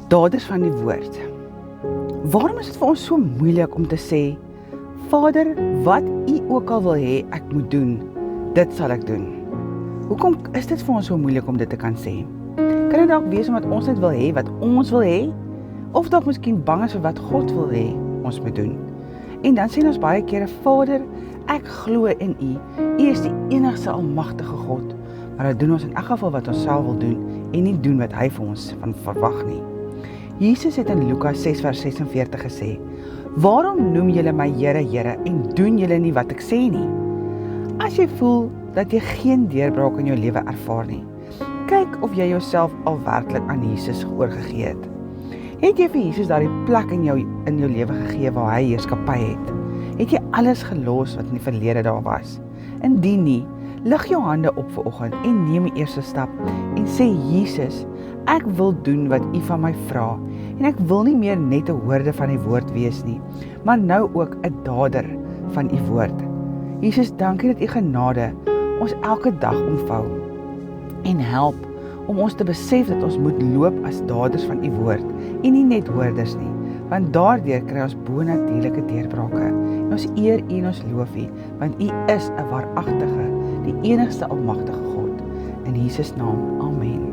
daders van die woord. Waarom is dit vir ons so moeilik om te sê, Vader, wat U ook al wil hê ek moet doen, dit sal ek doen? Hoekom is dit vir ons so moeilik om dit te kan sê? Kan dit dalk wees omdat ons net wil hê wat ons wil hê? Of dalk miskien bang is vir wat God wil hê ons moet doen? En dan sê ons baie kere, Vader, ek glo in U. U is die enigste almagtige God. Maar dan doen ons in elk geval wat ons self wil doen en nie doen wat hy vir ons van verwag nie. Jesus het in Lukas 6 vers 46 gesê, waarom noem julle my Here, Here en doen julle nie wat ek sê nie? As jy voel dat jy geen deurbraak in jou lewe ervaar nie, kyk of jy jouself al werklik aan Jesus oorgegee het. Het jy vir Jesus daardie plek in jou lewe gegee waar hy heerskappy het? Het jy alles gelos wat in die verlede daar was? Indien nie, lig jou hande op vir oggend en neem die eerste stap en sê, Jesus, ek wil doen wat U van my vra en ek wil nie meer net 'n hoorder van die woord wees nie, maar nou ook 'n dader van U woord. Jesus, dankie dat U genade ons elke dag omvou en help om ons te besef dat ons moet loop as daders van U woord en nie net hoorders nie, want daardeur kry ons bonatuurlike deurbrake en ons eer U en ons loof U, want U is 'n waaragtige, die enigste almagtige God. In Jesus naam, amen.